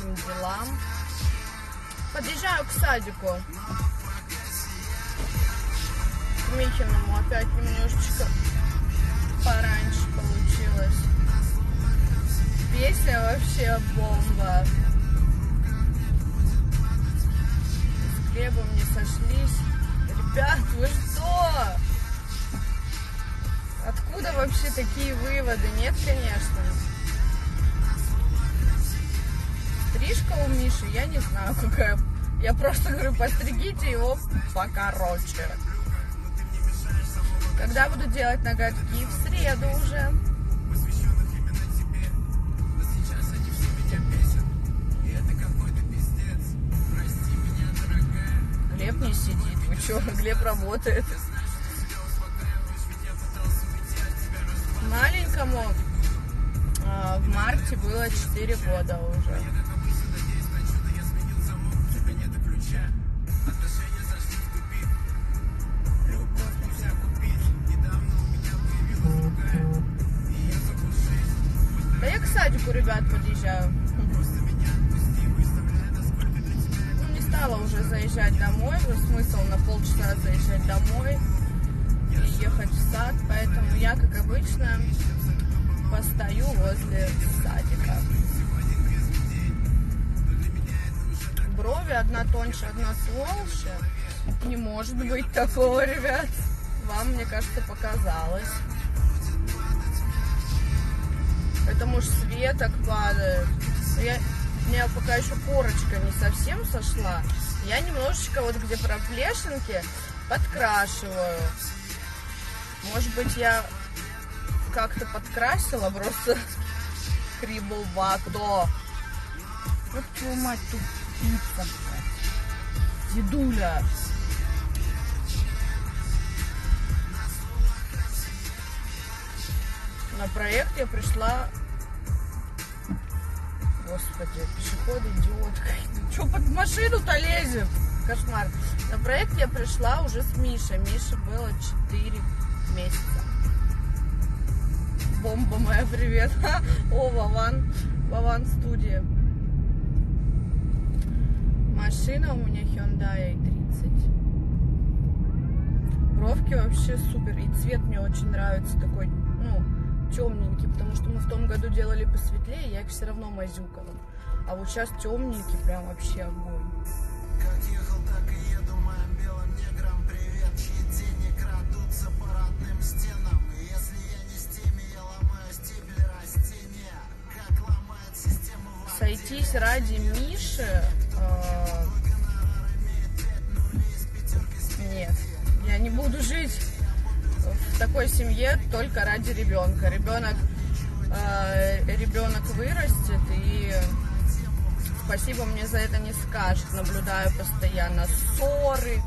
этим делам. Подъезжаю к садику. К Михиному опять немножечко пораньше получилось. Песня вообще бомба. С Глебом не сошлись. Ребят, вы что? Откуда вообще такие выводы? Нет, конечно. Стрижка у Миши, я не знаю, какая. Я просто говорю, постригите его покороче. Когда буду делать ноготки? В среду уже. Глеб не сидит. Вы что? Глеб работает. Маленькому в марте было 4 года уже. Да я к садику, ребят, подъезжаю. Ну, не стала уже заезжать домой. Смысл на полчаса заезжать домой и ехать в сад. Поэтому я, как обычно, постою возле садика. Брови одна тоньше, одна толще. Не может быть такого, ребят. Вам, мне кажется, показалось. Потому что свет так падает. У меня пока еще корочка не совсем сошла. Я немножечко вот где проплешинки подкрашиваю. Может быть, я как-то подкрасила, просто криблбато. Вот твою мать, тупица, блядь. Дедуля. На проект я пришла... Господи, пешеходы, идиотка. Че под машину-то лезет? Кошмар. На проект я пришла уже с Мишей. Мише было 4 месяца. Бомба моя, привет. О, Вован студия. Машина у меня Hyundai i30. Бровки вообще супер. И цвет мне очень нравится такой, ну, темненький, потому что мы в том году делали посветлее, я их все равно мазюкала. А вот сейчас темненький, прям вообще огонь. Как ехал, так и еду моим белым неграм. Привет, чьи тени крадутся по родным стенам. И если я не с теми, я ломаю стебель растения. Как ломает систему. Сойтись ради Миши? Нет, я не буду жить в такой семье только ради ребенка. Ребенок вырастет, и спасибо мне за это не скажет. Наблюдаю постоянно ссоры,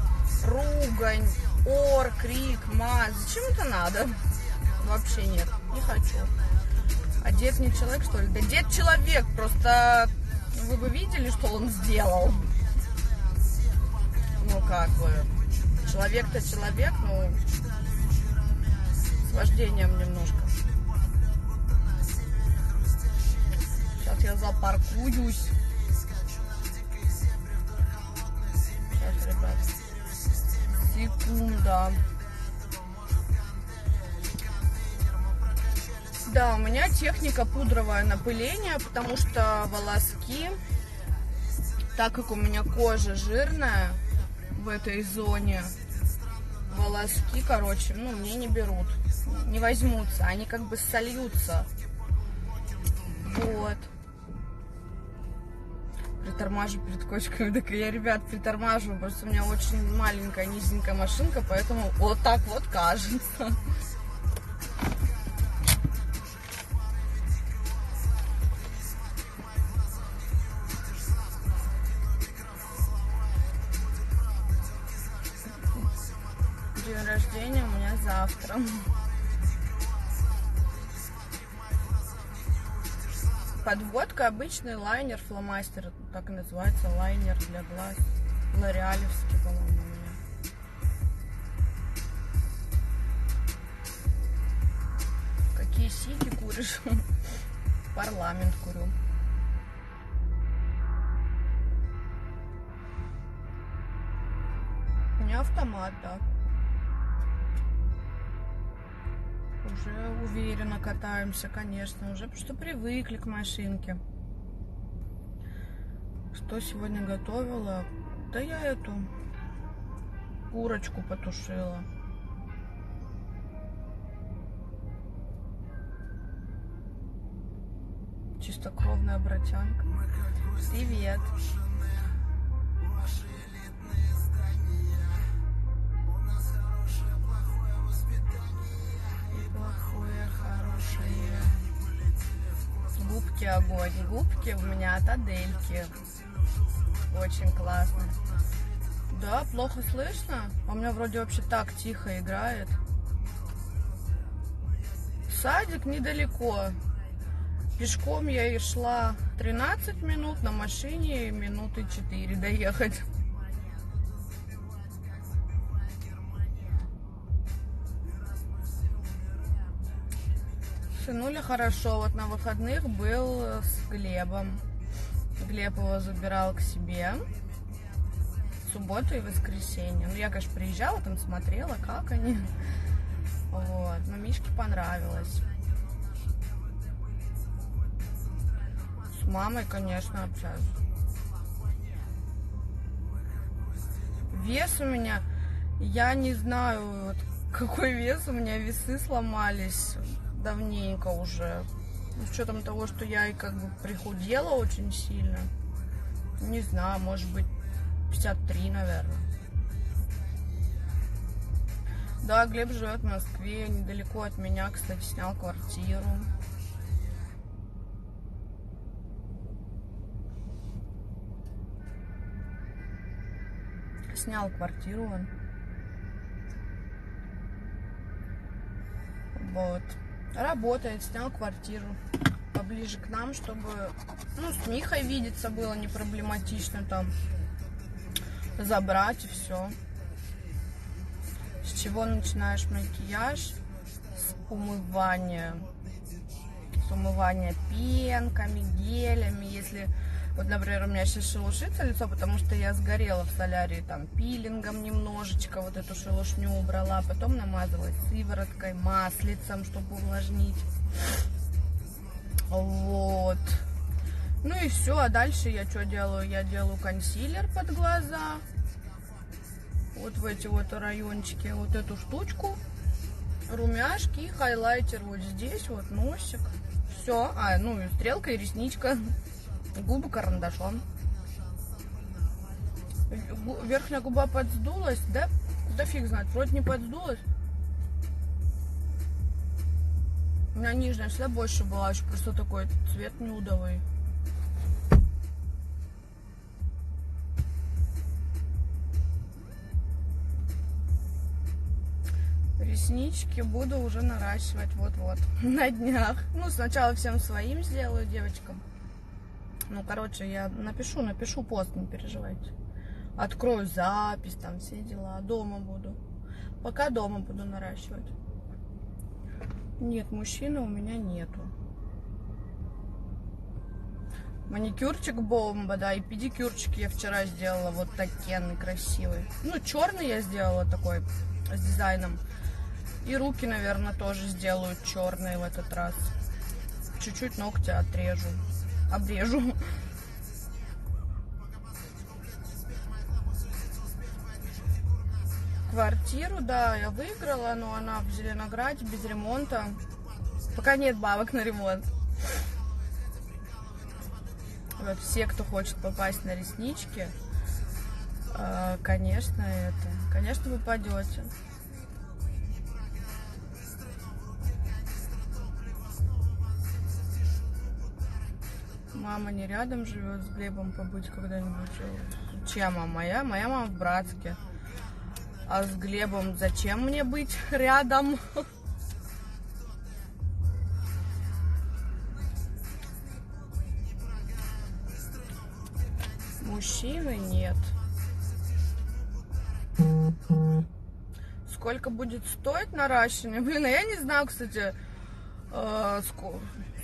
ругань, ор, крик, мат. Зачем это надо? Вообще нет, не хочу. А дед не человек, что ли? Да дед человек, просто вы бы видели, что он сделал. Ну как бы, человек-то человек, ну... С вождением немножко. Сейчас я запаркуюсь. Сейчас, ребят. Секунда. Да, у меня техника пудровое напыление, потому что волоски, так как у меня кожа жирная в этой зоне, волоски, короче, ну, мне не берут, не возьмутся, они как бы сольются. Вот. Притормажу перед кочками. Так я, ребят, притормаживаю, просто у меня очень маленькая, низенькая машинка, поэтому вот так вот кажется. День рождения у меня завтра. Подводка обычный лайнер, фломастер, так и называется, лайнер для глаз. Лореалевский, по-моему, у меня. Какие сиги куришь? Парламент курю. меня автомат, да. Уже уверенно катаемся, конечно, уже потому что привыкли к машинке. Что сегодня готовила? Да я эту курочку потушила. Чистокровная братянка. Привет. Ваши элитные здания. У нас хорошее, плохое воспитание. И плохое, хорошее. Губки огонь. Губки у меня от Адельки. Очень классно. Да, плохо слышно? У меня вроде вообще так тихо играет. Садик недалеко. Пешком я и шла 13 минут, на машине минуты 4 доехать. Сынуля хорошо, вот на выходных был с Глебом. Глеб его забирал к себе в субботу и воскресенье. Ну, я, конечно, приезжала, там смотрела, как они. Вот, но Мишке понравилось. С мамой, конечно, общаюсь. Вес у меня, я не знаю, вот, какой вес, у меня весы сломались давненько уже. С учетом того, что я и как бы прихудела очень сильно. Не знаю, может быть 53, наверное. Да, Глеб живет в Москве, недалеко от меня, кстати, снял квартиру. Снял квартиру он. Вот. Работает, снял квартиру поближе к нам, чтобы, ну, с Михой видеться было не проблематично, там, забрать и все. С чего начинаешь макияж? С умывания. С умывания пенками, гелями, если... Вот, например, у меня сейчас шелушится лицо, потому что я сгорела в солярии, там, пилингом немножечко, вот эту шелушню убрала, потом намазалась сывороткой, маслицем, чтобы увлажнить. Вот. Ну и все, а дальше я что делаю? Я делаю консилер под глаза, вот в эти вот райончики, вот эту штучку, румяшки и хайлайтер вот здесь, вот носик. Все, ну и стрелка и ресничка. Губы карандашом. Верхняя губа подсдулась, да? Да фиг знает, вроде не подсдулась. У меня нижняя всегда больше была, еще просто такой цвет нюдовый. Реснички буду уже наращивать вот-вот на днях. Ну, сначала всем своим сделаю, девочкам. Ну, короче, я напишу пост, не переживайте. Открою запись, там все дела. Дома буду. Пока дома буду наращивать. Нет, мужчины у меня нету. Маникюрчик бомба, да, и педикюрчик я вчера сделала вот такенный, красивый. Ну, черный я сделала такой, с дизайном. И руки, наверное, тоже сделаю черные в этот раз. Чуть-чуть ногти обрежу. Квартиру, да, я выиграла, но она в Зеленограде без ремонта. Пока нет бабок на ремонт. Вот все, кто хочет попасть на реснички, конечно, вы попадете. Мама не рядом живет, с Глебом побыть когда-нибудь. Чья мама? Моя? Моя мама в Братске. А с Глебом зачем мне быть рядом? Мужчины нет. Сколько будет стоить наращивание? Блин, я не знаю, кстати,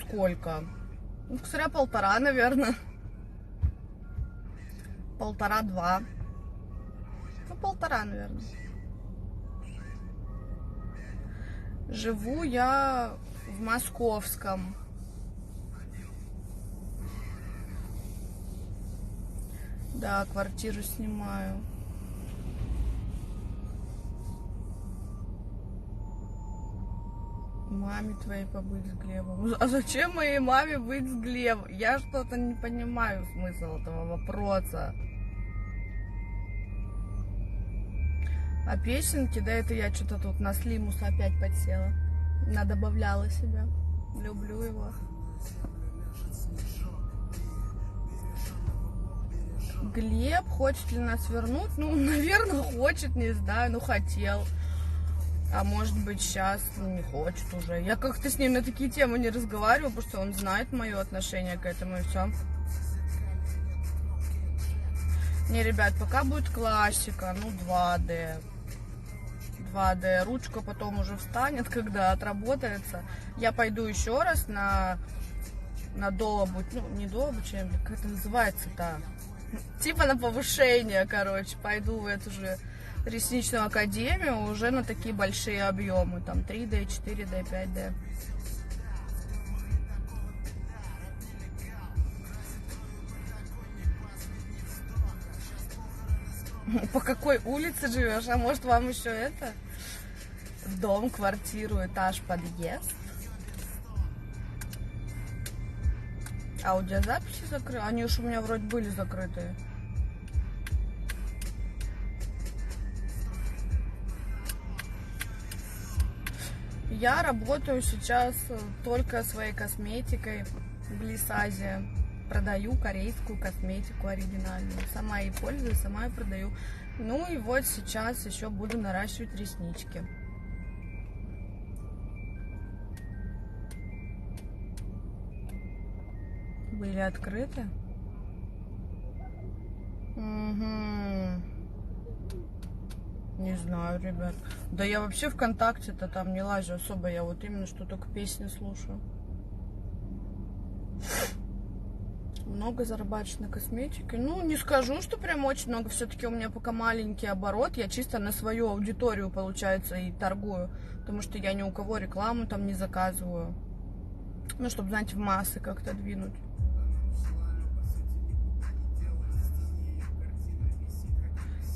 сколько. Ну, косаря 1,5, наверное. 1,5-2. Ну, Ну, 1,5, наверное. Живу я в Московском. Да, квартиру снимаю. Маме твоей побыть с Глебом. А зачем моей маме быть с Глебом? Я что-то не понимаю смысл этого вопроса. А песенки, да это я что-то тут на Слимус опять подсела. Надобавляла себя. Люблю его. Глеб хочет ли нас вернуть? Ну, наверное, хочет, не знаю, ну хотел. А может быть, сейчас не хочет уже. Я как-то с ним на такие темы не разговариваю, потому что он знает мое отношение к этому и все. Не, ребят, пока будет классика, ну 2D. 2D. Ручка потом уже встанет, когда отработается. Я пойду еще раз на дообучение. Ну, не дообучение, как это называется-то? Типа на повышение, короче. Пойду в эту же ресничную академию уже на такие большие объемы. Там 3D, 4D, 5D. По какой улице живешь? А может вам еще это? Дом, квартиру, этаж, подъезд? Аудиозаписи закрыты? Они уж у меня вроде были закрытые. Я работаю сейчас только своей косметикой в Блисазе. Продаю корейскую косметику оригинальную. Сама ей пользуюсь, сама и продаю. Ну и вот сейчас еще буду наращивать реснички. Были открыты? Угу. Не знаю, ребят. Да я вообще ВКонтакте-то там не лазю особо. Я вот именно что только песни слушаю. Много зарабатываешь на косметике? Ну, не скажу, что прям очень много. Все-таки у меня пока маленький оборот. Я чисто на свою аудиторию, получается, и торгую. Потому что я ни у кого рекламу там не заказываю. Ну, чтобы, знаете, в массы как-то двинуть.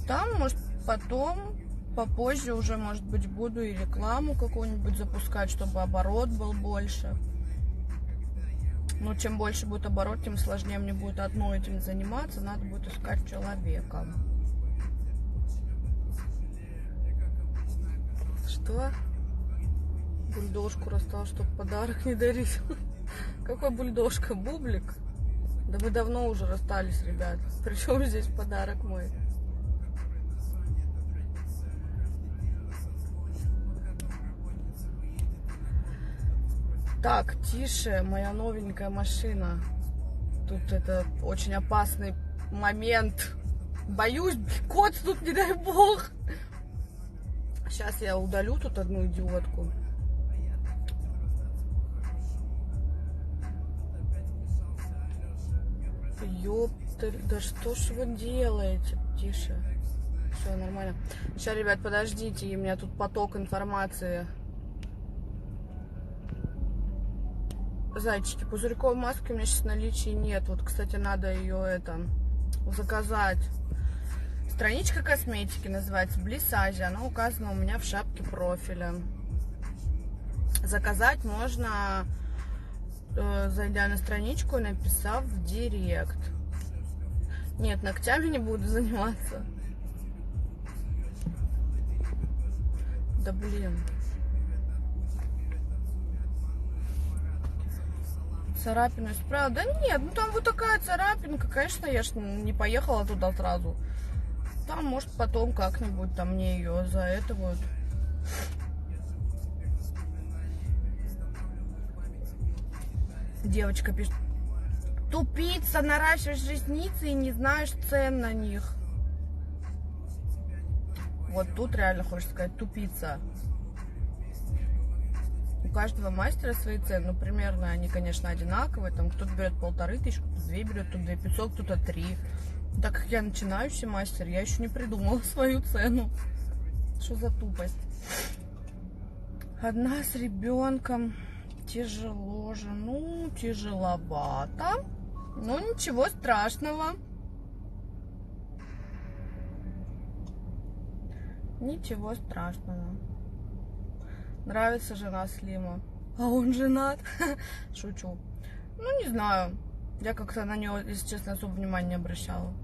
Там, может, потом, попозже уже, может быть, буду и рекламу какую-нибудь запускать, чтобы оборот был больше. Но чем больше будет оборот, тем сложнее мне будет одно этим заниматься. Надо будет искать человека. Что? Бульдожку расстал, чтобы подарок не дарить. Какой бульдожка? Бублик? Да мы давно уже расстались, ребят. Причем здесь подарок мой? Так, тише, моя новенькая машина. Тут это очень опасный момент. Боюсь, кот тут, не дай бог. Сейчас я удалю тут одну идиотку. Ёптель, да что ж вы делаете? Тише. Все, нормально. Сейчас, ребят, подождите, у меня тут поток информации. Зайчики, пузырьковой маски у меня сейчас в наличии нет. Вот, кстати, надо ее заказать. Страничка косметики называется Блисазе. Она указана у меня в шапке профиля. Заказать можно, зайдя на страничку и написав в директ. Нет, ногтями не буду заниматься. Да блин. Царапину исправила. Да нет, ну там вот такая царапинка. Конечно, я ж не поехала туда сразу. Там, может, потом как-нибудь там мне ее за это вот. Девочка пишет: тупица, наращиваешь ресницы и не знаешь цен на них. Вот тут реально хочется сказать: тупица. У каждого мастера свои цены, ну, примерно они, конечно, одинаковые. Там кто-то берет 1500, кто-то 2 берет, кто-то 2500, кто-то 3. Так как я начинающий мастер, я еще не придумала свою цену. Что за тупость? Одна с ребенком. Тяжело же. Ну, тяжеловато. Но ничего страшного. Ничего страшного. Нравится жена Слима. А он женат. Шучу. Ну, не знаю. Я как-то на него, если честно, особо внимания не обращала.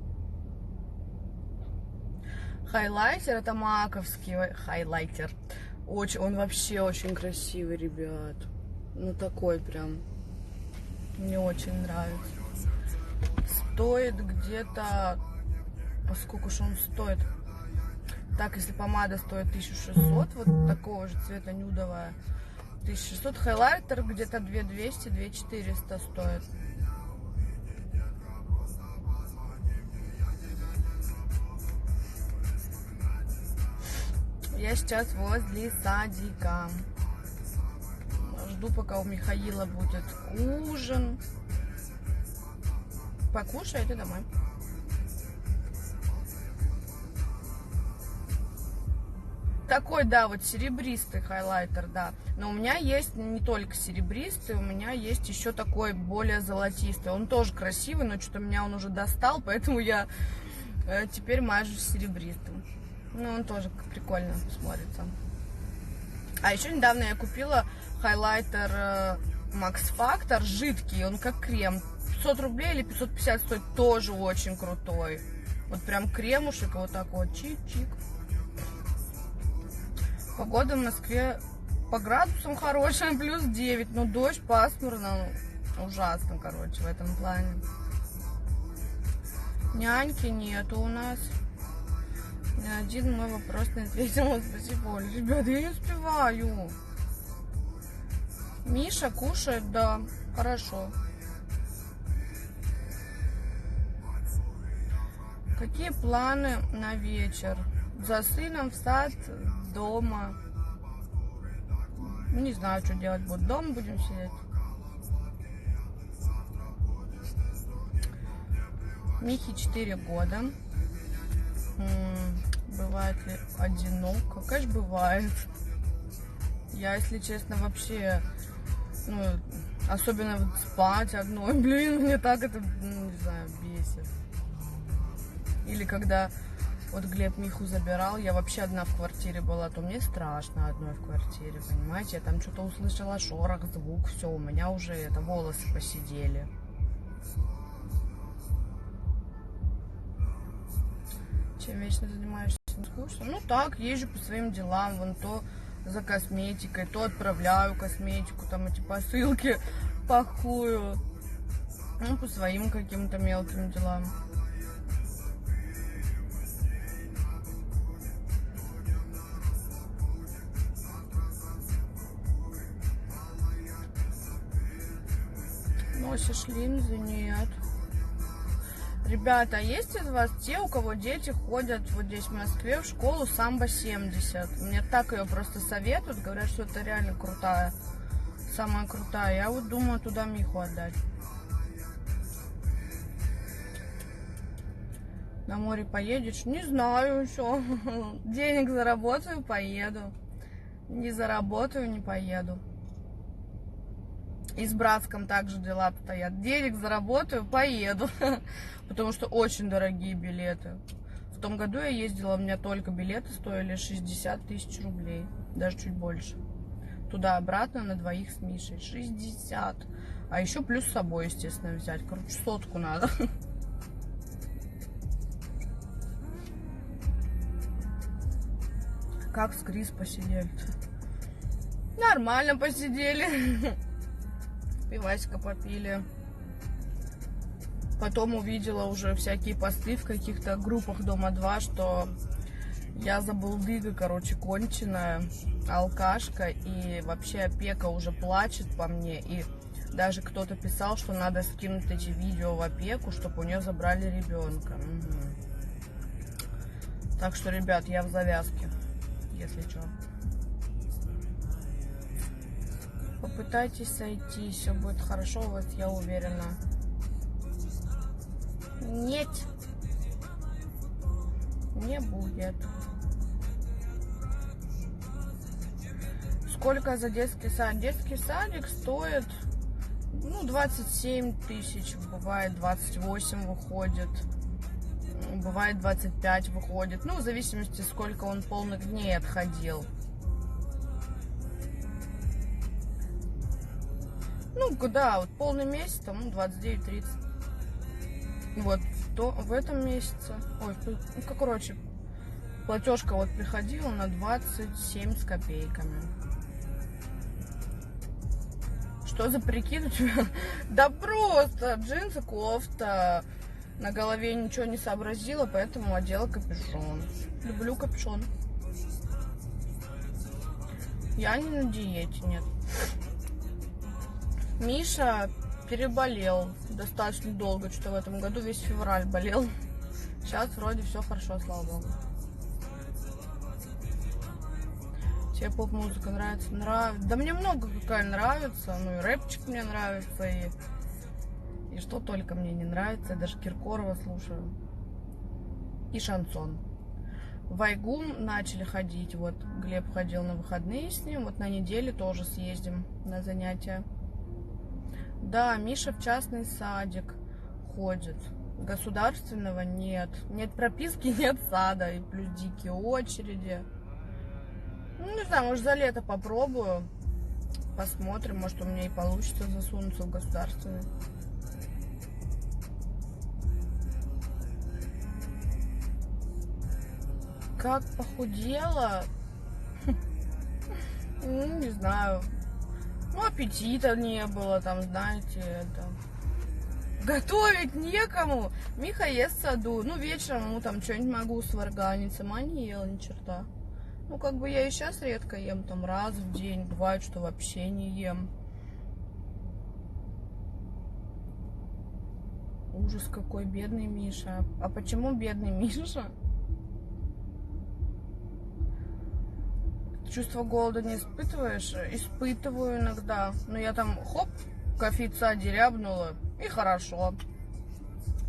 Хайлайтер, это маковский хайлайтер. Очень, он вообще очень красивый, ребят. Ну, такой прям. Мне очень нравится. Стоит где-то... А сколько же он стоит? Так, если помада стоит 1600, вот такого же цвета нюдовая, 1600, хайлайтер где-то 2200, 2400 стоит. Я сейчас возле садика. Жду, пока у Михаила будет ужин. Покушай, иди домой. Такой, да, вот серебристый хайлайтер, да. Но у меня есть не только серебристый, у меня есть еще такой более золотистый. Он тоже красивый, но что-то меня он уже достал, поэтому я теперь мажу серебристым. Ну, он тоже прикольно смотрится. А еще недавно я купила хайлайтер Max Factor жидкий, он как крем. 500 рублей или 550 стоит, тоже очень крутой. Вот прям кремушек, вот так вот, чик-чик. Погода в Москве по градусам хорошая, плюс 9. Ну, дождь, пасмурно, ужасно, короче, в этом плане. Няньки нету у нас. Ни один мой вопрос не ответила. Спасибо, Оля. Ребята, я не успеваю. Миша кушает, да, хорошо. Какие планы на вечер? За сыном в сад, дома. Не знаю, что делать будет. Дома будем сидеть. Михе 4 года. Бывает ли одиноко? Конечно, бывает. Я, если честно, вообще, ну, особенно вот спать одной, блин, мне так это, не знаю, бесит. Или когда вот Глеб Миху забирал, я вообще одна в квартире была, то мне страшно одной в квартире, понимаете? Я там что-то услышала, шорох, звук, все, у меня уже это волосы посидели. Чем вечно занимаешься? Скучно? Ну так, езжу по своим делам, вон то за косметикой, то отправляю косметику, там эти посылки пакую. Ну, по своим каким-то мелким делам. Носишь линзы? Нет. Ребята, есть из вас те, у кого дети ходят вот здесь в Москве в школу Самбо 70? Мне так ее просто советуют, говорят, что это реально крутая, самая крутая. Я вот думаю туда Миху отдать. На море поедешь? Не знаю еще. Денег заработаю, поеду. Не заработаю, не поеду. И с Братском также дела обстоят. Денег заработаю, поеду. Потому что очень дорогие билеты. В том году я ездила, у меня только билеты стоили 60 тысяч рублей. Даже чуть больше. Туда-обратно на двоих с Мишей. 60. А еще плюс с собой, естественно, взять. Короче, 100 надо. Как с Крис посидели? Нормально посидели. Пивасика попили. Потом увидела уже всякие посты в каких-то группах Дома 2, что я забулдыга, короче, конченая, алкашка, и вообще опека уже плачет по мне, и даже кто-то писал, что надо скинуть эти видео в опеку, чтобы у нее забрали ребенка. Угу. Так что, ребят, я в завязке, если что. Попытайтесь сойти, все будет хорошо у вас, я уверена. Нет. не будет. Сколько за детский сад? Детский садик стоит, ну, 27 тысяч, бывает 28 выходит, бывает 25 выходит. Ну, в зависимости, сколько он полных дней отходил. Ну, да, вот полный месяц, там, ну, 29-30. Вот, то в этом месяце, ой, ну, короче, платежка вот приходила на 27 с копейками. Что за прикид у тебя? Да просто джинсы, кофта. На голове ничего не сообразила, поэтому одела капюшон. Люблю капюшон. Я не на диете, нет. Миша переболел достаточно долго, что в этом году весь февраль болел. Сейчас вроде все хорошо, слава богу. Тебе поп-музыка нравится? Нравится. Да мне много какая нравится. Ну и рэпчик мне нравится, и что только мне не нравится. Я даже Киркорова слушаю. И шансон. В Айгум начали ходить. Вот Глеб ходил на выходные с ним. Вот на неделе тоже съездим на занятия. Да, Миша в частный садик ходит. Государственного нет. Нет прописки, нет сада. И плюс дикие очереди. Ну, не знаю, может, за лето попробую. Посмотрим, может, у меня и получится засунуться в государственный. Как похудела? Ну, не знаю. Ну, аппетита не было, там, знаете, это... Готовить некому. Миха ест в саду. Ну, вечером ему там что-нибудь могу сварганить. Сама не ела ни черта. Ну, как бы я и сейчас редко ем, там, раз в день. Бывает, что вообще не ем. Ужас какой, бедный Миша. А почему бедный Миша? Чувство голода не испытываешь? Испытываю иногда. Но я там, хоп, кофейца дерябнула, и хорошо.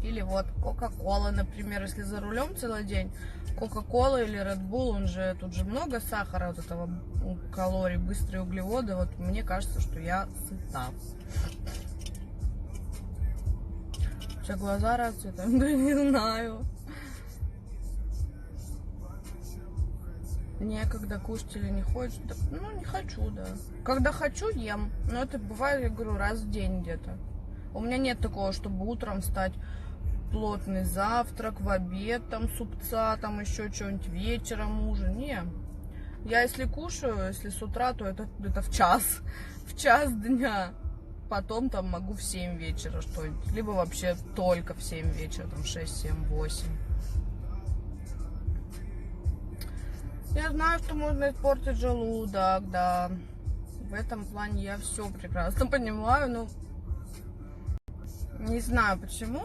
Или вот Кока-Кола, например, если за рулем целый день. Кока-Кола или Red Bull, он же, тут же много сахара, вот этого, калорий, быстрые углеводы. Вот мне кажется, что я сыта. У тебя глаза разве там? Да не знаю. Некогда кушать или не хочешь? Да, ну, не хочу, да. Когда хочу, ем. Но это бывает, я говорю, раз в день где-то. У меня нет такого, чтобы утром встать, плотный завтрак, в обед, там, супца, там, еще что-нибудь, вечером ужин. Не. Я если кушаю, если с утра, то это в час. В час дня. Потом там могу в 7 вечера что-нибудь. Либо вообще только в 7 вечера, там, 6, 7, 8. Я знаю, что можно испортить желудок, да. В этом плане я все прекрасно понимаю, но не знаю почему.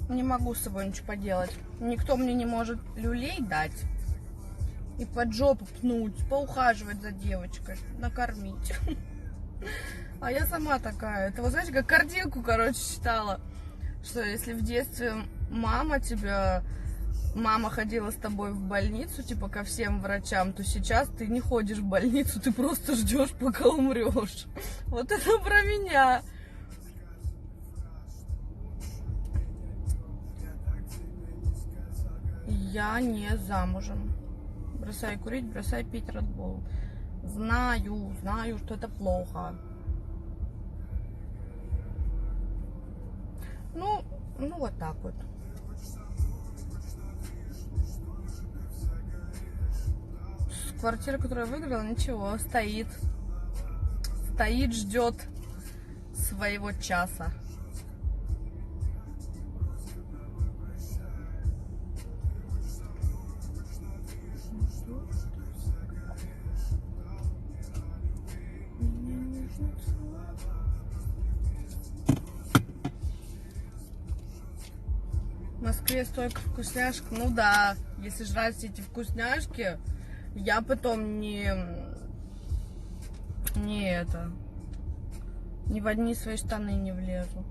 Не могу с собой ничего поделать. Никто мне не может люлей дать. И под жопу пнуть, поухаживать за девочкой, накормить. А я сама такая. Это, вы знаете, как картинку, короче, читала. Что если в детстве мама ходила с тобой в больницу, типа, ко всем врачам, то сейчас ты не ходишь в больницу, ты просто ждешь, пока умрешь. Вот это про меня. Я не замужем. Бросай курить, бросай пить Red Bull. Знаю, что это плохо. Ну вот так вот. Квартира, которую я выиграла, ничего, стоит. Стоит, ждет своего часа. В Москве столько вкусняшек. Ну да, если жрать эти вкусняшки, я потом ни в одни свои штаны не влезу.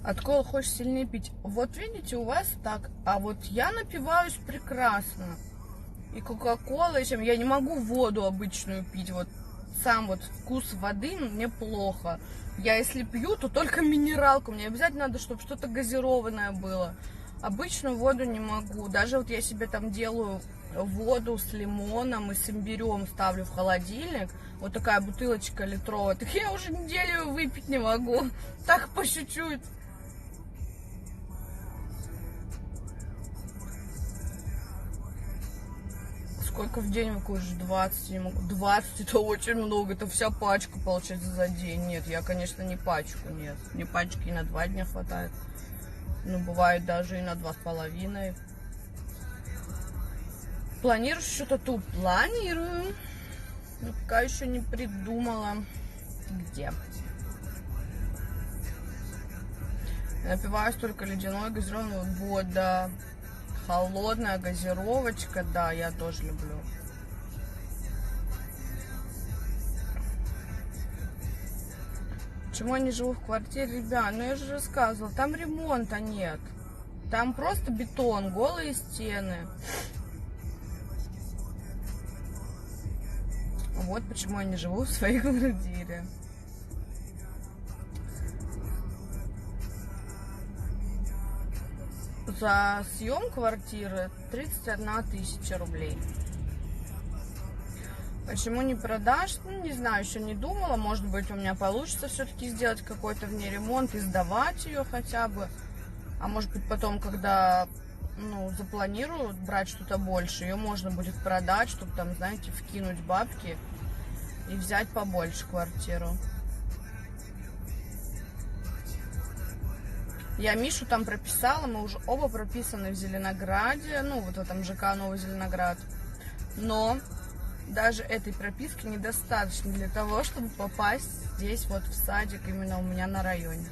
От кола хочешь сильнее пить. Вот видите, у вас так. А вот я напиваюсь прекрасно. И кока-кола, и чем я не могу воду обычную пить. Вот сам вот вкус воды мне плохо. Я если пью, то только минералку. Мне обязательно надо, чтобы что-то газированное было. Обычную воду не могу. Даже вот я себе там делаю воду с лимоном и с имбирем, ставлю в холодильник. Вот такая бутылочка литровая. Так я уже неделю выпить не могу. Так по чуть-чуть. Сколько в день вы кушаешь? 20, не могу. 20 это очень много, это вся пачка получается за день. Нет, я, конечно, не пачку, нет. Мне пачки и на 2 дня хватает. Ну, бывает даже и на 2,5. Планируешь что-то тут? Планирую. Но пока еще не придумала, где. Я напиваюсь только ледяной газированной вода. Холодная газировочка, да, я тоже люблю. Почему я не живу в квартире, ребят? Ну я же рассказывала, там ремонта нет. Там просто бетон, голые стены. Вот почему я не живу в своей квартире. За съем квартиры 31 тысяча рублей. Почему не продашь? Ну, не знаю, еще не думала. Может быть, у меня получится все-таки сделать какой-то в ней ремонт и сдавать ее хотя бы. А может быть, потом, когда запланирую брать что-то больше, ее можно будет продать, чтобы там, знаете, вкинуть бабки и взять побольше квартиру. Я Мишу там прописала, мы уже оба прописаны в Зеленограде, ну вот в этом ЖК Новый Зеленоград. Но даже этой прописки недостаточно для того, чтобы попасть здесь вот в садик именно у меня на районе.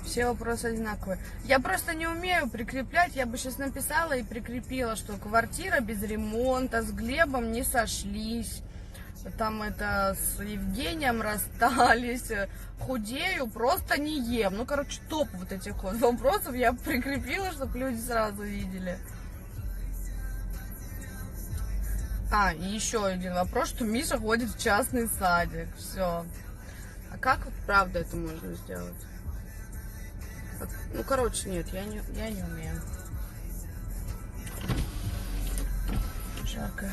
Все вопросы одинаковые. Я просто не умею прикреплять. Я бы сейчас написала и прикрепила, что квартира без ремонта, с Глебом не сошлись. Там это с Евгением расстались. Худею, просто не ем. Ну, короче, топ вот этих вот вопросов я прикрепила, чтобы люди сразу видели. А, и еще один вопрос, что Миша ходит в частный садик. Все. А как вот правда это можно сделать? Ну, короче, нет, я не умею. Жарко.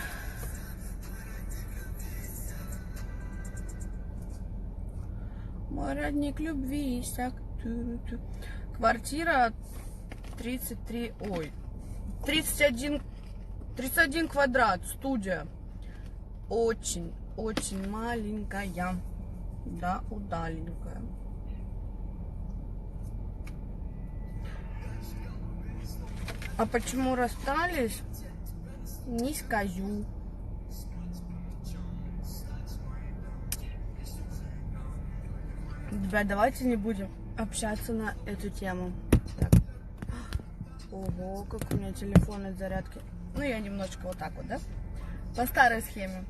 Мой родник любви иссяк. Квартира 31 квадрат, студия. Очень маленькая. Да, удаленькая. А почему расстались, не скажу. Ребят, давайте не будем общаться на эту тему. Так. Ого, как у меня телефон от зарядки. Ну, я немножечко вот так вот, да? По старой схеме.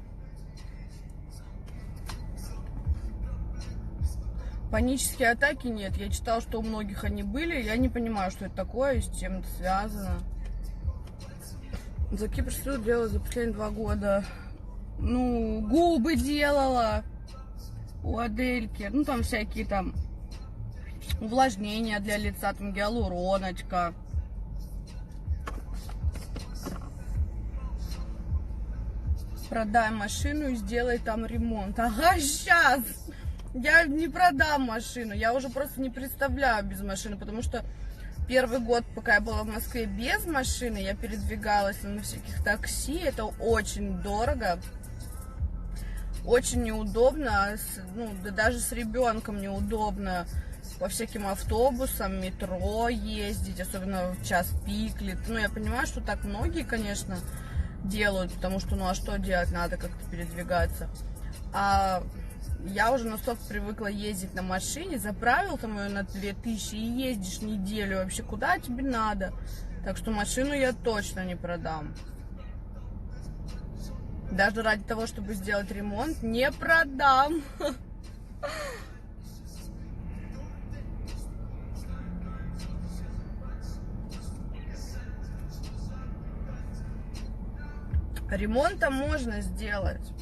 Панические атаки нет. Я читала, что у многих они были. Я не понимаю, что это такое и с чем это связано. За кипрскую делала за последние 2 года. Ну, губы делала у Адельки. Ну, там всякие там увлажнения для лица, там гиалуроночка. Продай машину и сделай там ремонт. Ага, сейчас! Я не продам машину, я уже просто не представляю без машины, потому что первый год, пока я была в Москве без машины, я передвигалась на всяких такси, это очень дорого, очень неудобно, ну, да даже с ребенком неудобно по всяким автобусам, метро ездить, особенно в час пик. Ну, я понимаю, что так многие, конечно, делают, потому что, ну, а что делать, надо как-то передвигаться. А я уже настолько привыкла ездить на машине, заправил там ее на 2000 и ездишь неделю. Вообще, куда тебе надо? Так что машину я точно не продам. Даже ради того, чтобы сделать ремонт, не продам. Ремонт-то можно сделать.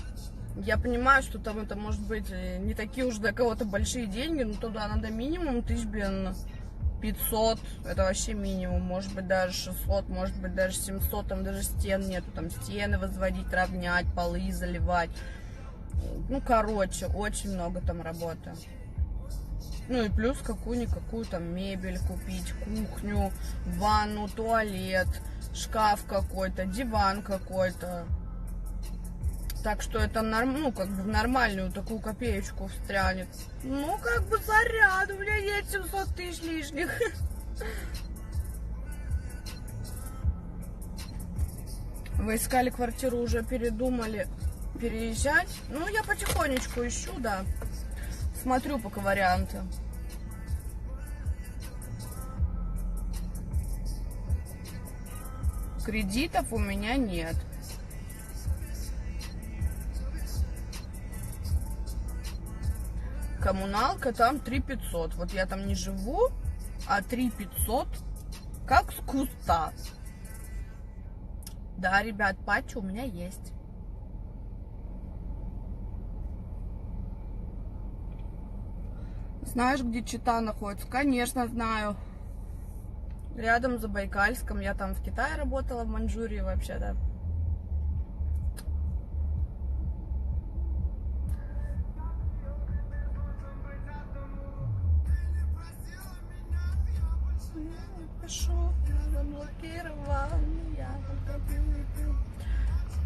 Я понимаю, что там это может быть не такие уж для кого-то большие деньги, но туда надо минимум 1500, это вообще минимум, может быть даже 600, может быть даже 700, там даже стен нету, там стены возводить, равнять, полы заливать. Ну, короче, очень много там работы. Ну и плюс какую-никакую там мебель купить, кухню, ванну, туалет, шкаф какой-то, диван какой-то. Так что это ну, как бы в нормальную такую копеечку встрянет. Ну, как бы заряд, у меня есть 700 тысяч лишних. Вы искали квартиру, уже передумали переезжать? Ну, я потихонечку ищу, да. Смотрю пока варианты. Кредитов у меня нет. Коммуналка там 3500. Вот я там не живу, а 3500 как с куста. Да, ребят, патчи у меня есть. Знаешь, где Чита находится? Конечно, знаю. Рядом с Забайкальском. Я там в Китае работала, в Маньчжурии вообще, да.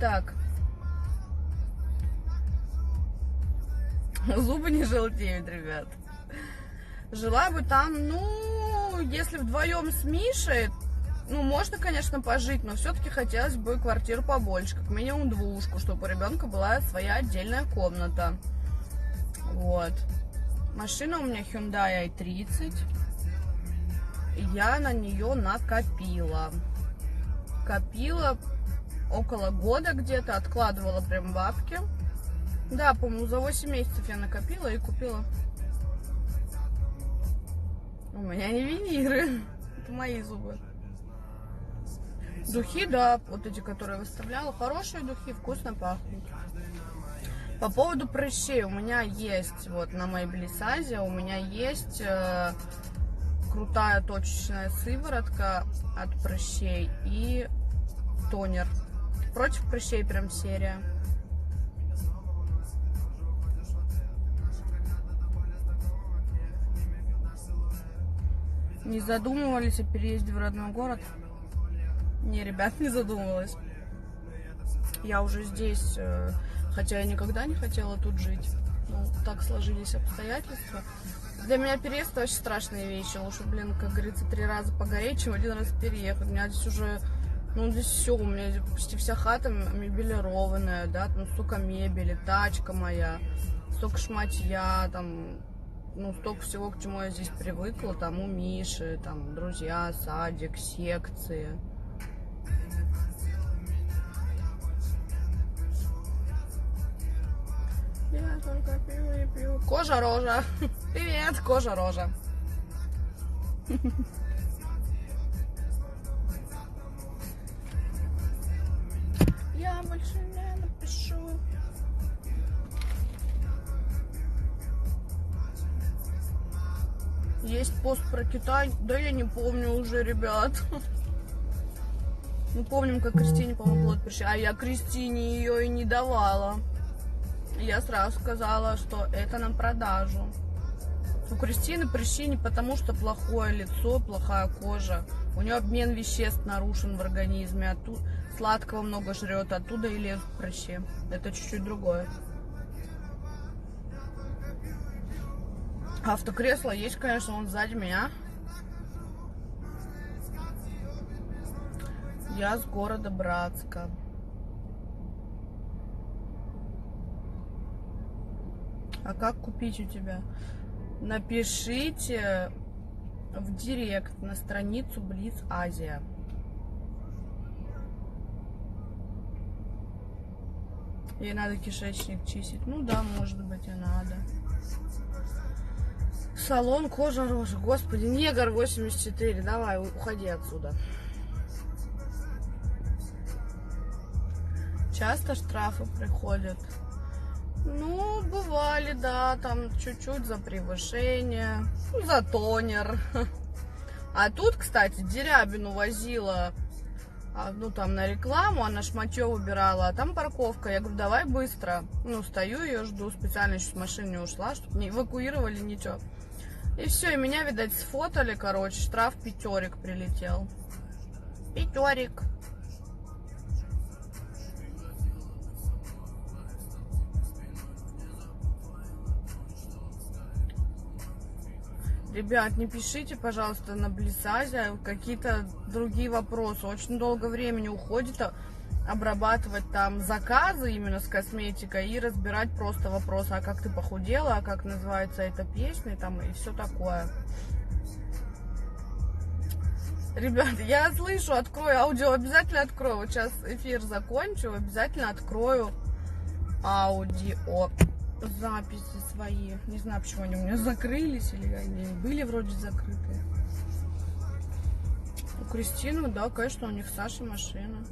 Так. Зубы не желтеют, ребят. Жила бы там, ну, если вдвоем с Мишей, ну, можно, конечно, пожить, но все-таки хотелось бы квартиру побольше, как минимум двушку, чтобы у ребенка была своя отдельная комната. Вот. Машина у меня Hyundai i30. Я на нее накопила. Копила около года где-то, откладывала прям бабки. Да, по-моему, за 8 месяцев я накопила и купила. У меня не виниры. Это мои зубы. Духи, да, вот эти, которые выставляла. Хорошие духи, вкусно пахнут. По поводу прыщей. У меня есть, вот на моей Блисазе, у меня есть крутая точечная сыворотка от прыщей и тонер. Против прыщей прям серия. Не задумывались о переезде в родной город? Не, ребят, не задумывалась. Я уже здесь, хотя я никогда не хотела тут жить. Ну, так сложились обстоятельства. Для меня переезд очень страшная вещь. Лучше, блин, как говорится, 3 раза погореть, чем 1 раз переехать. У меня здесь уже, ну, здесь все, у меня почти вся хата мебелированная, да, там столько мебели, тачка моя, столько шматья, там, ну, столько всего, к чему я здесь привыкла, там, у Миши, там, друзья, садик, секции. Я только пью и пью. Кожа-рожа. Привет, кожа-рожа. Я больше не напишу. Есть пост про Китай. Да я не помню уже, ребят. Мы помним, как Кристине помогло от прыщей. А я Кристине ее и не давала. Я сразу сказала, что это на продажу. У Кристины прыщи не потому, что плохое лицо, плохая кожа. У нее обмен веществ нарушен в организме. Оттуда сладкого много жрет, оттуда и лезут прыщи. Это чуть-чуть другое. Автокресло есть, конечно, он сзади меня. Я с города Братска. А как купить у тебя? Напишите в директ на страницу Блиц Азия. Ей надо кишечник чистить. Ну да, может быть, и надо. Салон кожа рожа. Господи, негр 84. Давай, уходи отсюда. Часто штрафы приходят? Ну, бывали, да, там чуть-чуть за превышение, за тонер. А тут, кстати, Дерябину возила, ну, там на рекламу, она шматье выбирала, а там парковка. Я говорю, давай быстро. Ну, стою, ее жду, специально еще с машины не ушла, чтобы не эвакуировали, ничего. И все, и меня, видать, сфотали, короче, штраф 5 прилетел. 5. Ребят, не пишите, пожалуйста, на Блисазе какие-то другие вопросы. Очень долго времени уходит обрабатывать там заказы именно с косметикой и разбирать просто вопросы, а как ты похудела, а как называется эта песня там и все такое. Ребят, я слышу, открою аудио, обязательно открою. Вот сейчас эфир закончу, обязательно открою аудио. Записи свои. Не знаю, почему они у меня закрылись, или они были вроде закрыты. У Кристины, да, конечно, у них Саша машина.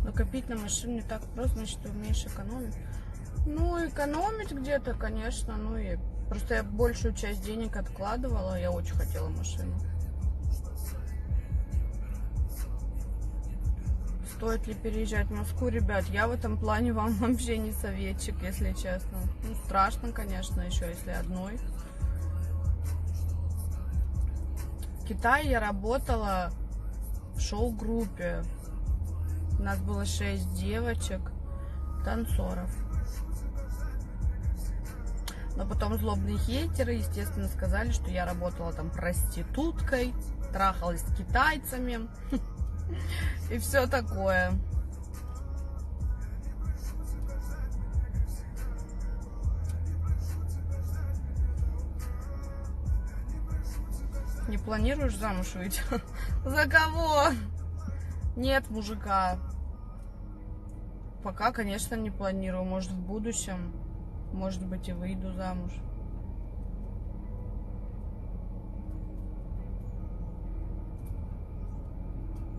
Накопить на машину не так просто, значит, ты умеешь экономить. Ну, экономить где-то, конечно, ну и... Просто я большую часть денег откладывала, я очень хотела машину. Стоит ли переезжать в Москву, ребят? Я в этом плане вам вообще не советчик, если честно. Ну, страшно, конечно, еще если одной. В Китае я работала в шоу-группе. У нас было 6 девочек, танцоров. Но потом злобные хейтеры, естественно, сказали, что я работала там проституткой, трахалась с китайцами. И все такое. Не планируешь замуж выйти? За кого? Нет мужика. Пока, конечно, не планирую. Может, в будущем, может быть, и выйду замуж.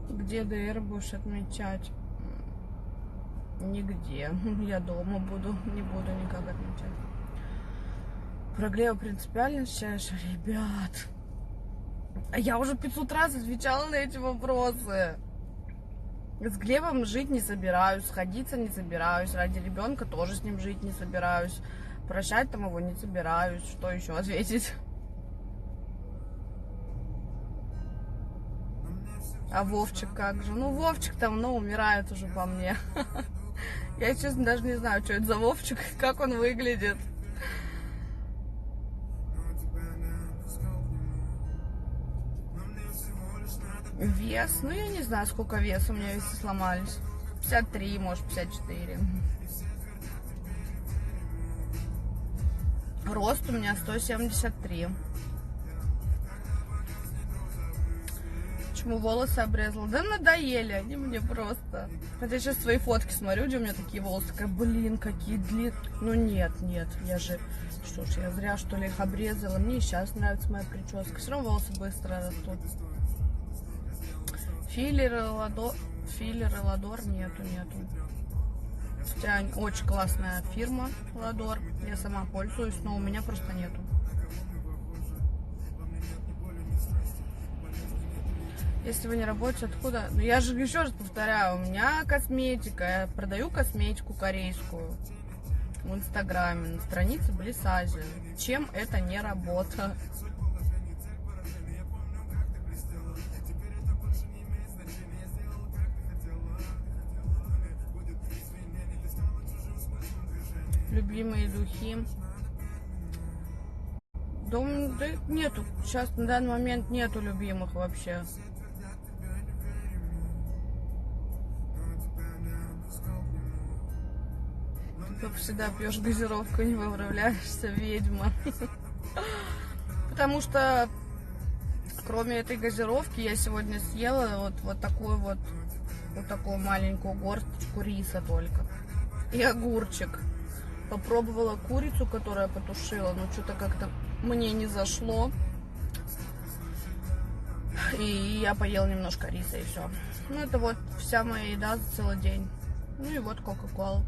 Где ДР будешь отмечать? Нигде. Я дома буду. Не буду никак отмечать. Про Глеба принципиально сейчас, ребят. Я уже 500 раз отвечала на эти вопросы. С Глебом жить не собираюсь, сходиться не собираюсь. Ради ребенка тоже с ним жить не собираюсь. Прощать там его не собираюсь. Что еще ответить? А Вовчик как же? Ну, Вовчик давно умирает уже по мне. Я, честно, даже не знаю, что это за Вовчик, как он выглядит. Вес? Ну, я не знаю, сколько веса у меня весы сломались. 53, может, 54. Рост у меня 173. Почему волосы обрезала? Да надоели они мне просто. Хотя сейчас свои фотки смотрю, где у меня такие волосы. Такая, блин, какие длинные. Ну нет, я же... Что ж, я зря, что ли, их обрезала. Мне и сейчас нравится моя прическа. Все равно волосы быстро растут. Филлеры, Ладор нету. Хотя очень классная фирма Ладор. Я сама пользуюсь, но у меня просто нету. Если вы не работаете, откуда? Ну, я же еще раз повторяю, у меня косметика, я продаю косметику корейскую в Инстаграме, на странице Блисазе. Чем это не работа? Любимые духи. Да нету, сейчас на данный момент нету любимых вообще. Ты всегда пьешь газировку, не выправляешься, ведьма. Потому что Кроме этой газировки, я сегодня съела вот такую маленькую горсточку риса только. И огурчик. Попробовала курицу, которую я потушила, но что-то как-то мне не зашло. И я поела немножко риса, и все. Ну, это вот вся моя еда за целый день. Ну и вот кока-кола.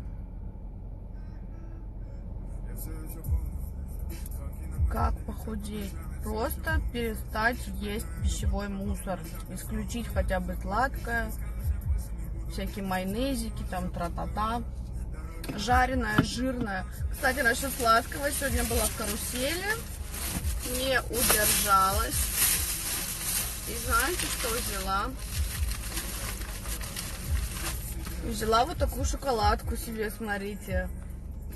Как похудеть? Просто перестать есть пищевой мусор. Исключить хотя бы сладкое. Всякие майонезики, там тра-та-та. Жареное, жирное. Кстати, насчет сладкого. Сегодня была в карусели. Не удержалась. И знаете, что взяла? Взяла вот такую шоколадку себе, смотрите.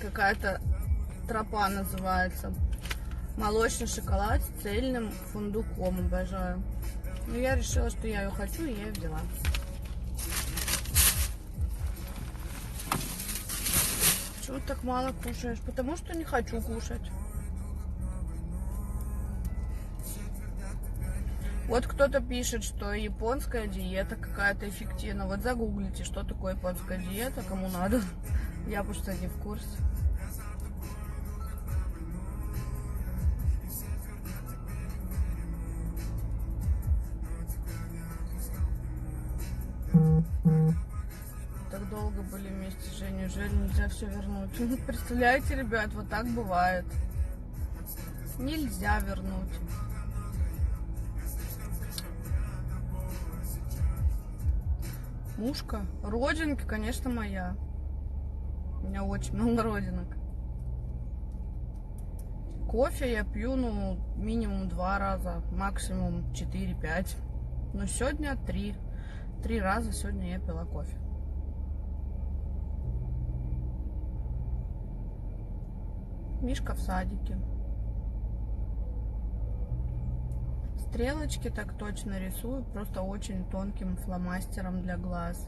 Какая-то тропа называется. Молочный шоколад с цельным фундуком. Обожаю. Но я решила, что я ее хочу, и я ее взяла. Чего ты так мало кушаешь? Потому что не хочу кушать. Вот кто-то пишет, что японская диета какая-то эффективна. Вот загуглите, что такое японская диета, кому надо. Я просто не в курсе. Так долго были вместе с Женей, уже нельзя все вернуть. Представляете, ребят, вот так бывает. Нельзя вернуть. Мушка? Родинки, конечно, моя. У меня очень много родинок. Кофе я пью, ну, минимум 2 раза, максимум 4-5. Но сегодня 3. 3 раза сегодня я пила кофе. Мишка в садике. Стрелочки так точно рисую, просто очень тонким фломастером для глаз.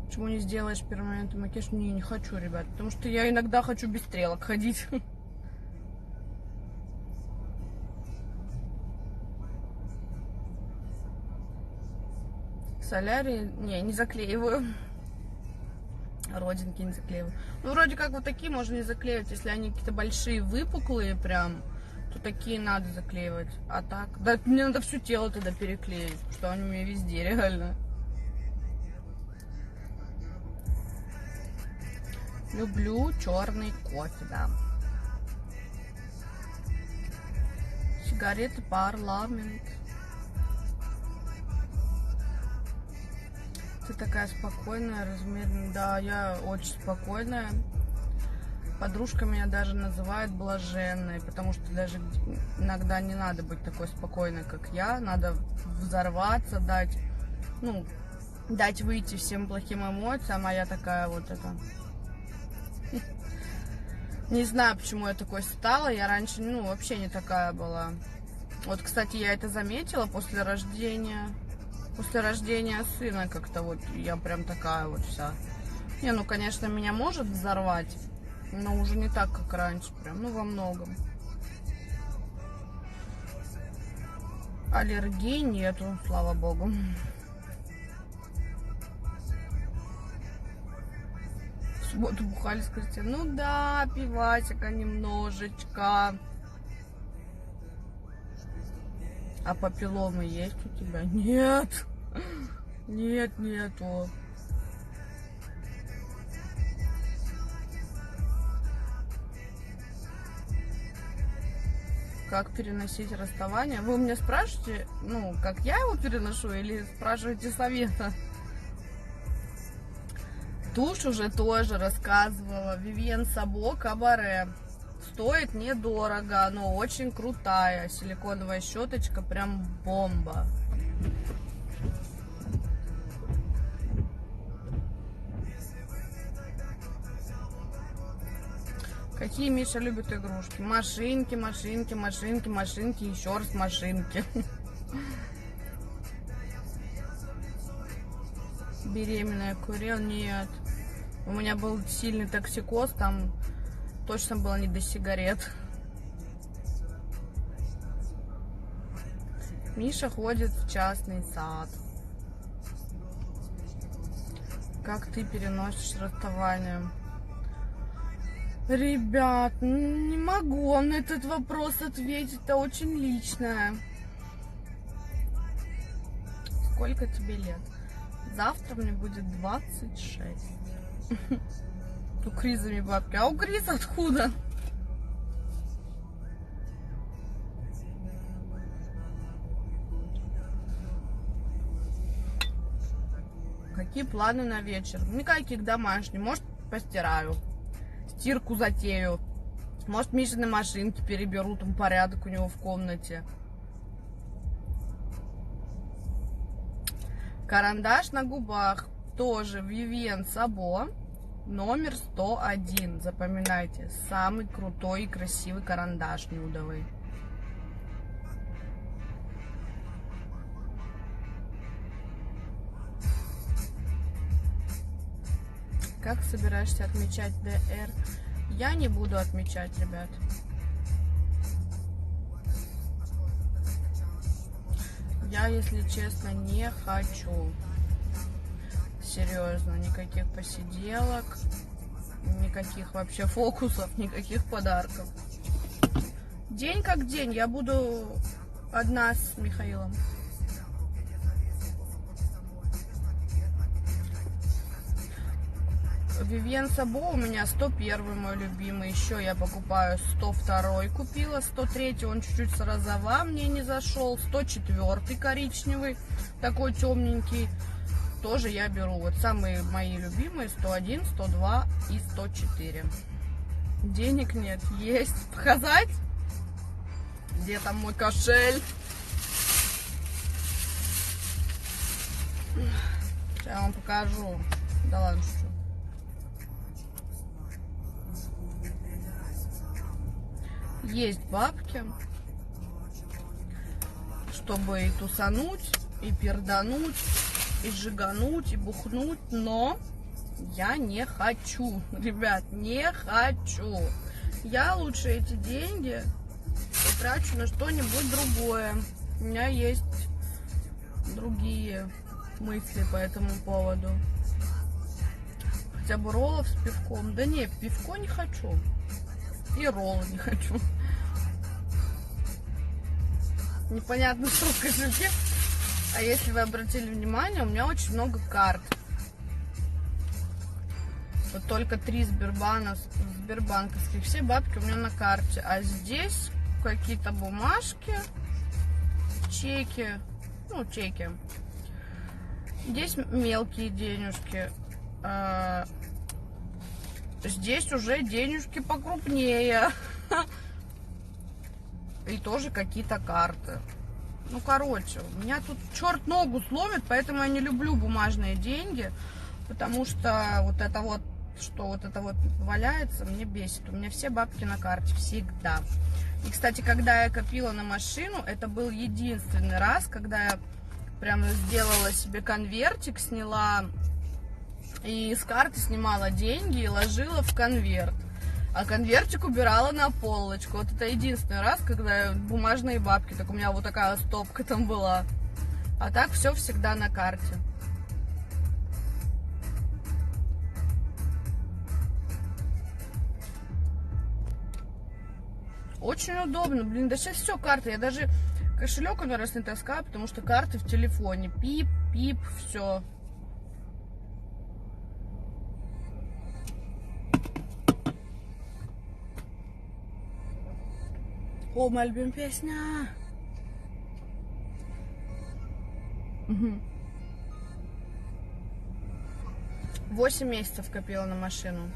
Почему не сделаешь перманентный макияж? Не хочу, ребят, потому что я иногда хочу без стрелок ходить. Солярий, не заклеиваю. Родинки не заклеиваю. Ну, вроде как вот такие можно не заклеивать, если они какие-то большие, выпуклые прям, то такие надо заклеивать. А так, да, мне надо все тело тогда переклеить, потому что они у меня везде, реально. Люблю черный кофе, да. Сигареты парламент. Ты такая спокойная, размеренная. Да, я очень спокойная. Подружка меня даже называет блаженной, потому что даже иногда не надо быть такой спокойной, как я. Надо взорваться, дать выйти всем плохим эмоциям, а я такая вот это. Не знаю, почему я такой стала. Я раньше, вообще не такая была. Вот, кстати, я это заметила после рождения. После рождения сына как-то вот я прям такая вот вся. Конечно, меня может взорвать, но уже не так, как раньше, прям, во многом. Аллергии нету, слава богу. В субботу бухали с Кристиной. Ну да, пивасика немножечко. А папилломы есть у тебя? Нет. Нет, нету. Как переносить расставание? Вы у меня спрашиваете, как я его переношу, или спрашиваете совета? Тушь уже тоже рассказывала. Вивьен Сабо Кабаре. Стоит недорого, но очень крутая. Силиконовая щеточка, прям бомба. Какие Миша любит игрушки? Машинки, машинки, машинки, машинки, еще раз машинки. Беременная курил? Нет. У меня был сильный токсикоз, там точно было не до сигарет. Миша ходит в частный сад. Как ты переносишь расставание? Ребят, не могу вам на этот вопрос ответить. Это очень личное. Сколько тебе лет? Завтра мне будет 26. У Кризами бабки. А у Криз откуда? Какие планы на вечер? Никаких, домашних. Может, постираю. Стирку затею. Может, Мишины машинки переберу, там порядок у него в комнате. Карандаш на губах. Тоже Vivien Sabo. Номер 101. Запоминайте. Самый крутой и красивый карандаш нюдовый. Как собираешься отмечать ДР? Я не буду отмечать, ребят. Я, если честно, не хочу. Серьезно, никаких посиделок, никаких вообще фокусов, никаких подарков. День как день. Я буду одна с Михаилом. Vivien Sabo у меня 101 мой любимый. Еще я покупаю 102 купила. 103 он чуть-чуть с розова мне не зашел. 104 коричневый, такой темненький. Тоже я беру. Вот самые мои любимые 101, 102 и 104. Денег нет. Есть. Показать? Где там мой кошель? Сейчас я вам покажу. Да ладно, шучу. Есть бабки, чтобы и тусануть, и пердануть, и сжигануть, и бухнуть, но я не хочу, ребят, не хочу. Я лучше эти деньги трачу на что-нибудь другое. У меня есть другие мысли по этому поводу. Хотя бы роллов с пивком. Да не, пивко не хочу. И роллы не хочу. Непонятно, что в кошельке. А если вы обратили внимание, у меня очень много карт. Вот только 3 сбербанковских. Все бабки у меня на карте. А здесь какие-то бумажки, чеки. Ну, чеки. Здесь мелкие денежки. Здесь уже денежки покрупнее. И тоже какие-то карты. Ну, короче, у меня тут черт ногу сломит, поэтому я не люблю бумажные деньги. Потому что вот это вот, что вот это вот валяется, мне бесит. У меня все бабки на карте, всегда. И, кстати, когда я копила на машину, это был единственный раз, когда я прям сделала себе конвертик, сняла... И с карты снимала деньги и ложила в конверт. А конвертик убирала на полочку. Вот это единственный раз, когда бумажные бабки. Так у меня вот такая стопка там была. А так все всегда на карте. Очень удобно. Блин, да сейчас все карты. Я даже кошелек один раз не таскаю, потому что карты в телефоне. Пип, пип, все. О, моя любимая песня. 8 месяцев копила на машину.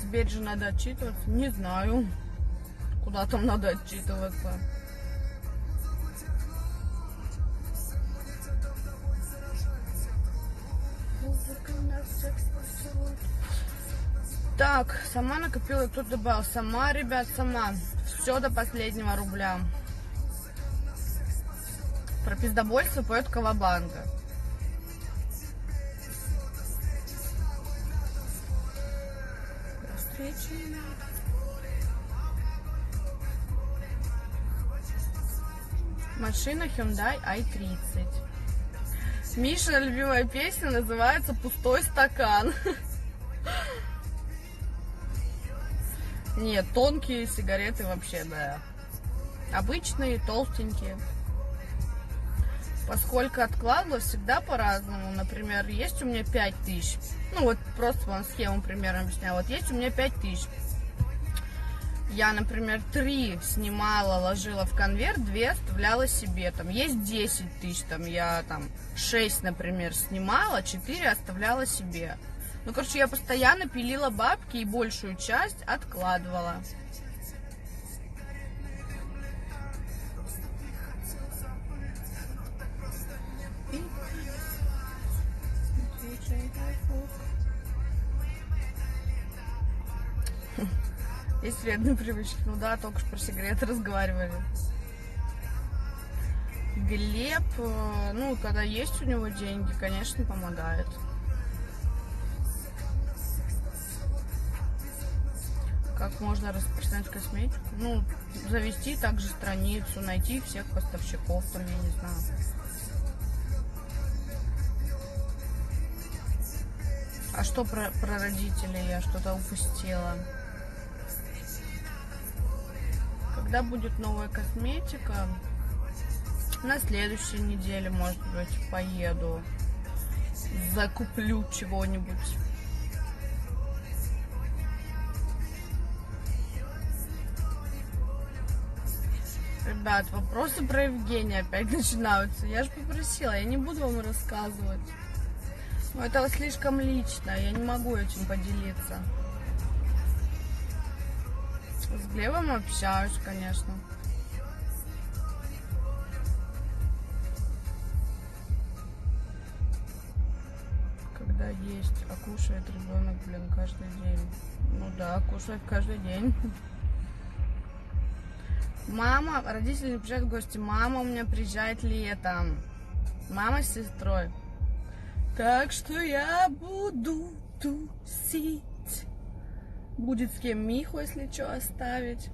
Теперь же надо отчитываться. Не знаю, куда там надо отчитываться. Так, сама накопила, кто добавил. Сама, ребят, сама. Все до последнего рубля. Про пиздобольство поет Кавабанга. Машина Hyundai i30. Миша любимая песня называется «Пустой стакан». Нет, тонкие сигареты вообще, да. Обычные, толстенькие. Поскольку откладывала всегда по-разному. Например, есть у меня 5000. Ну вот просто вам схему примерно объясняю. Вот есть у меня 5000. Я, например, 3 снимала, ложила в конверт, 2 оставляла себе. Там есть 10 тысяч, там я там 6, например, снимала, 4 оставляла себе. Ну, короче, я постоянно пилила бабки и большую часть откладывала. Есть вредные привычки. Ну да, только что про сигареты разговаривали. Глеб, ну, когда есть у него деньги, конечно, помогает. Как можно распространять косметику? Ну, завести также страницу, найти всех поставщиков, там, я не знаю. А что про родителей? Я что-то упустила. Когда будет новая косметика? На следующей неделе, может быть, поеду. Закуплю чего-нибудь. Ребят, вопросы про Евгения опять начинаются. Я же попросила, я не буду вам рассказывать. Но это слишком лично, я не могу этим поделиться. С Глебом общаюсь, конечно. Когда есть, а кушает ребенок, блин, каждый день. Ну да, кушает каждый день. Мама, родители не приезжают в гости. Мама у меня приезжает летом. Мама с сестрой. Так что я буду тусить. Будет с кем Миху, если что, оставить.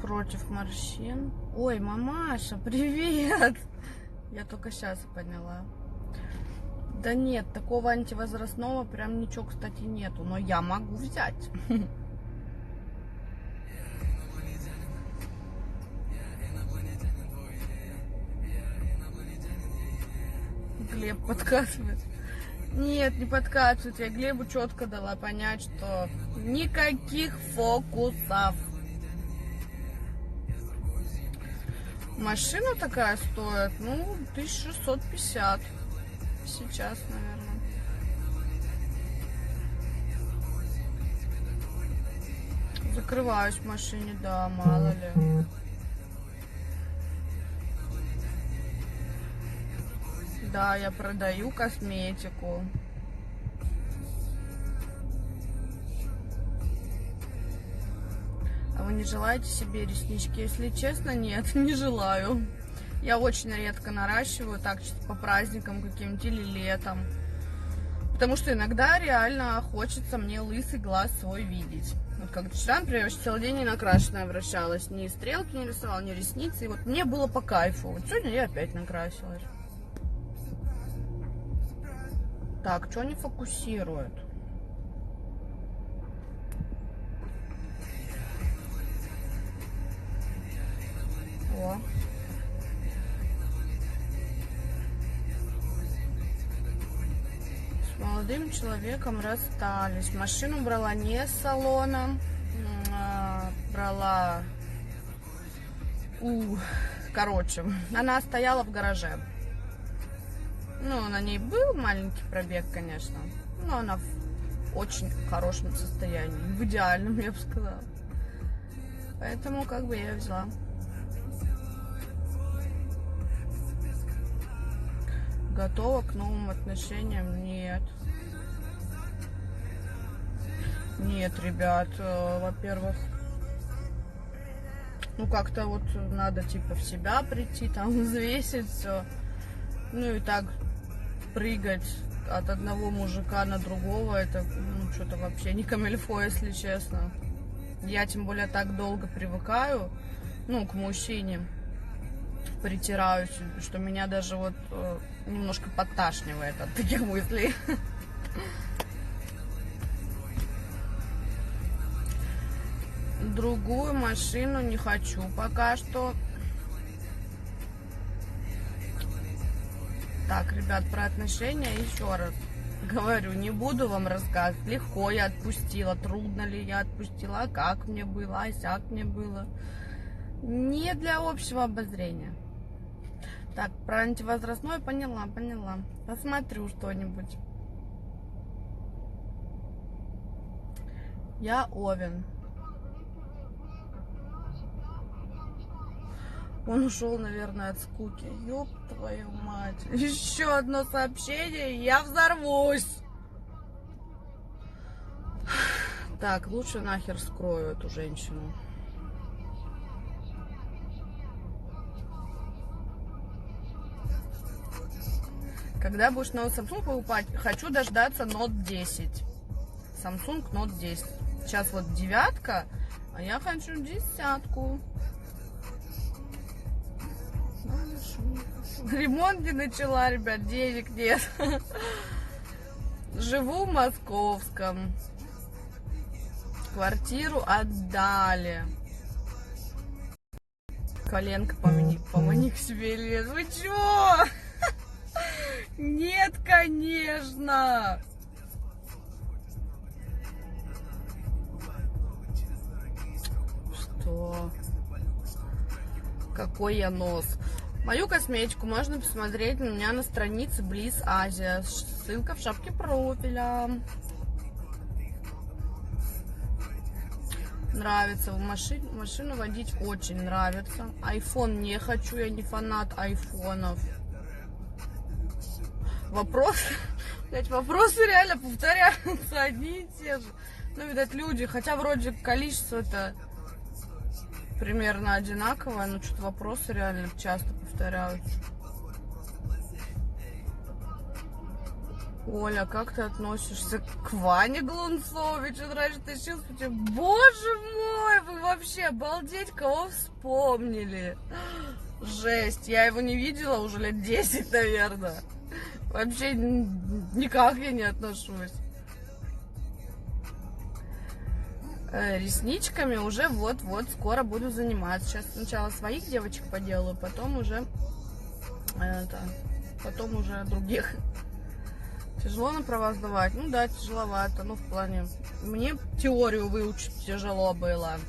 Против морщин. Ой, мамаша, привет! Я только сейчас поняла. Да нет, такого антивозрастного прям ничего, кстати, нету. Но я могу взять. Глеб подкатывает. Нет, не подкатывает. Я Глебу четко дала понять, что никаких фокусов. Машина такая стоит, ну, 1650. Сейчас, наверное. Закрываюсь в машине, да, мало ли. Да, я продаю косметику. А вы не желаете себе реснички? Если честно, нет, не желаю. Я очень редко наращиваю, так чисто по праздникам каким-нибудь или летом. Потому что иногда реально хочется мне лысый глаз свой видеть. Вот как вчера, например, целый день не накрашенная вращалась. Ни стрелки не рисовала, ни ресницы. И вот мне было по кайфу. Вот сегодня я опять накрасилась. Так, что не фокусирует? О. С молодым человеком расстались. Машину брала не с салона. Брала... Короче, она стояла в гараже. Ну, на ней был маленький пробег, конечно. Но она в очень хорошем состоянии. В идеальном, я бы сказала. Поэтому как бы я ее взяла. Готова к новым отношениям? Нет. Нет, ребят, во-первых, ну как-то вот надо типа в себя прийти, там взвесить все. Ну и так прыгать от одного мужика на другого, это ну, что-то вообще не камильфо, если честно. Я тем более так долго привыкаю, ну, к мужчине, притираюсь, что меня даже вот немножко подташнивает от таких мыслей. Другую машину не хочу пока что. Так, ребят, про отношения еще раз говорю, не буду вам рассказывать, легко я отпустила, трудно ли я отпустила, а как мне было, а сяк мне было. Не для общего обозрения. Так, про антивозрастное поняла. Посмотрю что-нибудь. Я Овен. Он ушел, наверное, от скуки. Ёб твою мать. Еще одно сообщение, и я взорвусь. Так, лучше нахер скрою эту женщину. Когда будешь новый Samsung покупать? Хочу дождаться Note 10. Samsung Note 10. Сейчас вот 9, а я хочу 10. Ремонт не начала, ребят, денег нет. Живу в Московском. Квартиру отдали. Коленка помани к себе или нет? Вы чё? Нет, конечно. Что? Какой я нос? Мою косметику можно посмотреть у меня на странице Bliss Asia. Ссылка в шапке профиля. Нравится в машину водить, очень нравится. Айфон не хочу, я не фанат айфонов. Вопросы реально повторяются одни и те же. Ну, видать, люди, хотя вроде количество-то примерно одинаковое, но что-то вопросы реально часто повторяются. Оля, как ты относишься к Ване Глунцовичу? Раньше тащился, боже мой, вы вообще обалдеть, кого вспомнили? Жесть, я его не видела уже лет 10, наверное. Вообще никак я не отношусь. Ресничками уже вот-вот скоро буду заниматься. Сейчас сначала своих девочек поделаю, потом уже других. Тяжело на права сдавать? Ну да, тяжеловато. Ну, в плане... Мне теорию выучить тяжело было.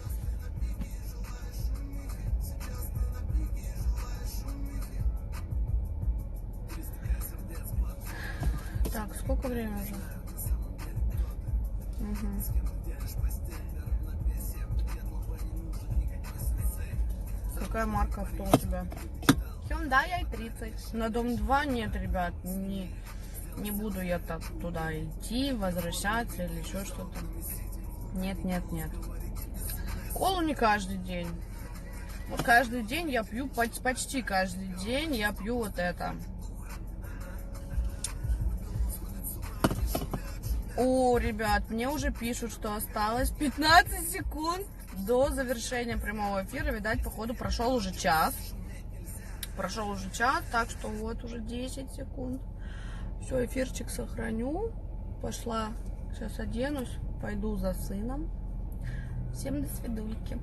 Так, сколько времени уже? Угу. Какая марка авто у тебя? Hyundai i30. На дом 2 нет, ребят. Не буду я так туда идти, возвращаться или еще что-то. Нет. Колу не каждый день. Вот каждый день я пью, почти каждый день я пью вот это. О, ребят, мне уже пишут, что осталось 15 секунд до завершения прямого эфира. Видать, походу, прошел уже час. Так что вот уже 10 секунд. Все, эфирчик сохраню. Пошла, сейчас оденусь, пойду за сыном. Всем до свидульки.